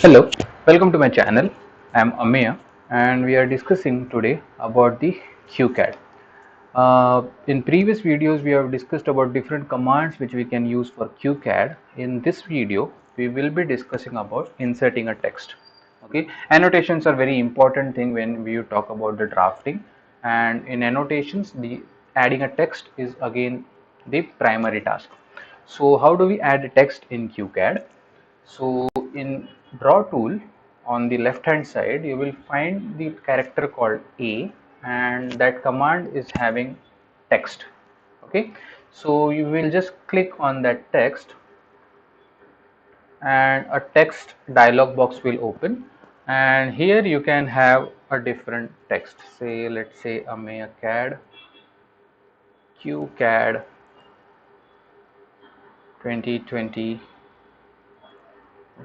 Hello, welcome to my channel. I am Ameya and we are discussing today about the QCAD. In previous videos, we have discussed about different commands which we can use for QCAD. In this video, we will be discussing about inserting a text. Okay, annotations are very important thing when we talk about the drafting, and in annotations, the adding a text is again the primary task. So, how do we add text in QCAD? So in draw tool on the left hand side you will find the character called A, and that command is having text. Okay, so you will just click on that text and a text dialog box will open, and here you can have a different text. Say, let's say Ameya CAD QCAD 2020.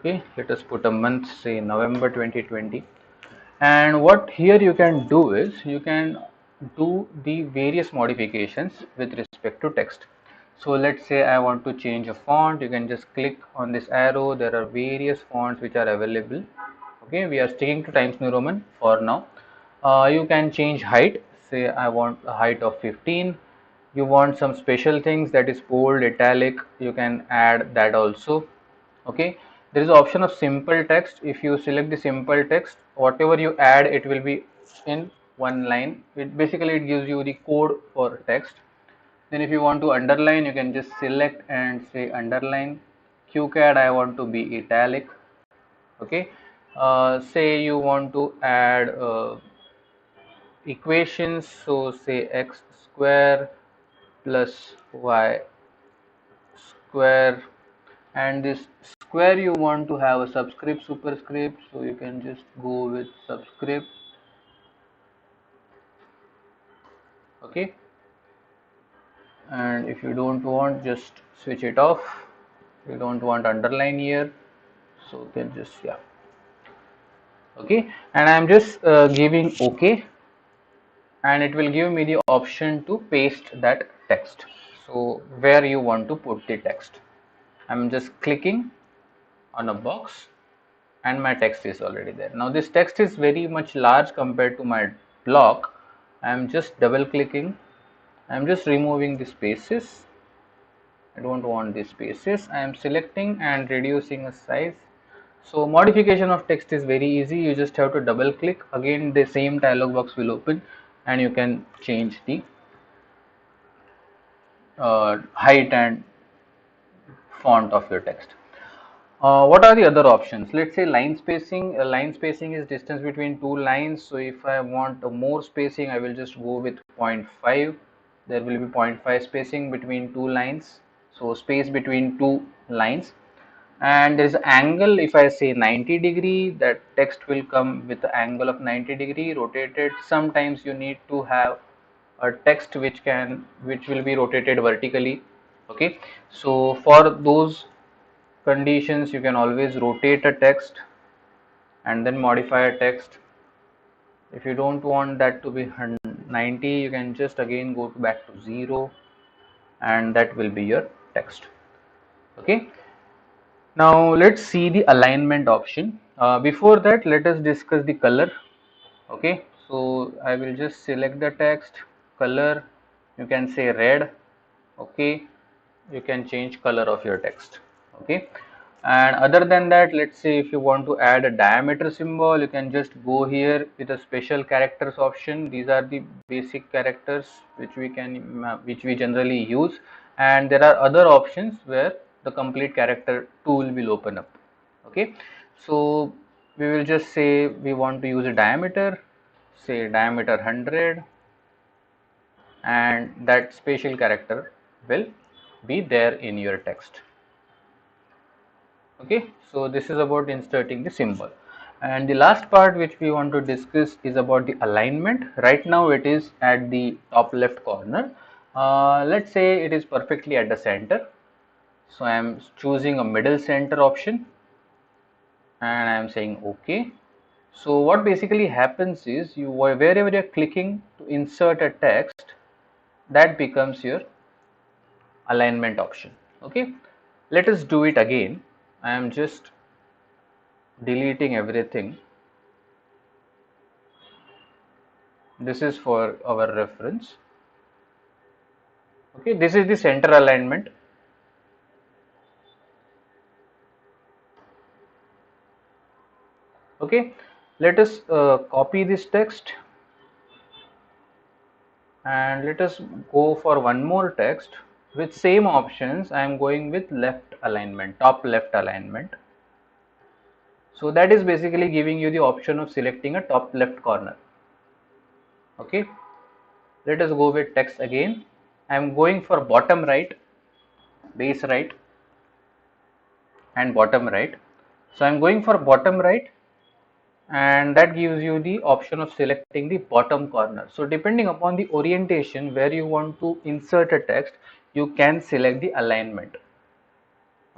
Okay, let us put a month, say November 2020. And what here you can do is you can do the various modifications with respect to text. So let's say I want to change a font. You can just click on this arrow. There are various fonts which are available. Okay, we are sticking to Times New Roman for now. You can change height. Say I want a height of 15. You want some special things, that is bold, italic, you can add that also. Okay, there is option of simple text. If you select the simple text, whatever you add it will be in one line. It basically it gives you the code for text. Then if you want to underline, you can just select and say underline. QCAD I want to be italic. Okay, say you want to add equations, so say x square plus y square, and this square you want to have a subscript superscript, so you can just go with subscript. Okay, and if you don't want, just switch it off. You don't want underline here, so you can just, yeah. Okay, and I'm just giving OK, and it will give me the option to paste that text. So where you want to put the text, I'm just clicking on a box and my text is already there. Now this text is very much large compared to my block. I am just double clicking. I am just removing the spaces. I don't want the spaces. I am selecting and reducing a size. So modification of text is very easy. You just have to double click. Again the same dialog box will open and you can change the height and font of your text. What are the other options? Let's say line spacing. Line spacing is distance between two lines. So if I want more spacing, I will just go with 0.5. There will be 0.5 spacing between two lines. So space between two lines. And there is angle. If I say 90°, that text will come with the angle of 90° rotated. Sometimes you need to have a text which will be rotated vertically. Okay. So for those conditions you can always rotate a text and then modify a text. If you don't want that to be 90, you can just again go back to 0 and that will be your text. Okay, now let's see the alignment option. Before that, let us discuss the color. Okay, so I will just select the text color. You can say red. Okay, you can change color of your text. Okay, and other than that, let's say if you want to add a diameter symbol, you can just go here with a special characters option. These are the basic characters which we generally use, and there are other options where the complete character tool will open up. Okay, so we will just say we want to use a diameter, say diameter 100, and that special character will be there in your text. Okay, so this is about inserting the symbol, and the last part which we want to discuss is about the alignment. Right now it is at the top left corner. Let's say it is perfectly at the center, so I am choosing a middle center option and I am saying OK. So what basically happens is wherever you are clicking to insert a text, that becomes your alignment option. Okay, let us do it again. I am just deleting everything. This is for our reference. Okay, this is the center alignment. Okay, let us copy this text and let us go for one more text with same options. I am going with left alignment, top left alignment. So that is basically giving you the option of selecting a top left corner. Okay, let us go with text again. I am going for bottom right, base right and bottom right. So I am going for bottom right, and that gives you the option of selecting the bottom corner. So depending upon the orientation where you want to insert a text, you can select the alignment.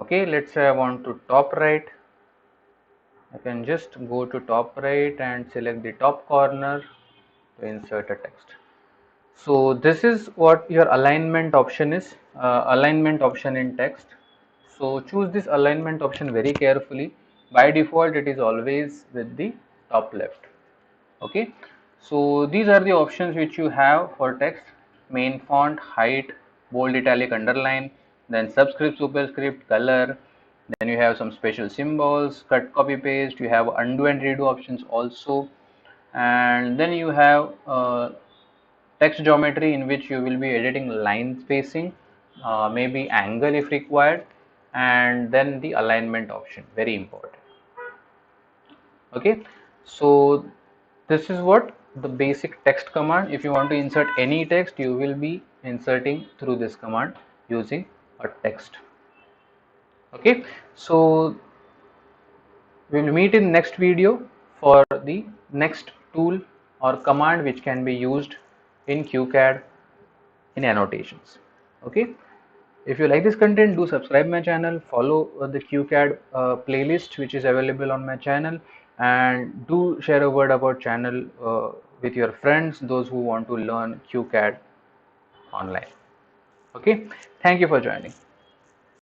Okay, let's say I want to top right. I can just go to top right and select the top corner to insert a text. So this is what your alignment option is, alignment option in text. So choose this alignment option very carefully. By default, it is always with the top left. Okay, so these are the options which you have for text: main font, height, bold, italic, underline, then subscript, superscript, color. Then you have some special symbols, cut, copy, paste. You have undo and redo options also, and then you have text geometry, in which you will be editing line spacing, maybe angle if required, and then the alignment option, very important. Okay, so this is what the basic text command. If you want to insert any text, you will be inserting through this command using a text. Okay, so we will meet in next video for the next tool or command which can be used in QCAD in annotations. Okay, if you like this content, do subscribe my channel, follow the QCAD playlist which is available on my channel, and do share a word about channel with your friends, those who want to learn QCAD online. Okay, thank you for joining.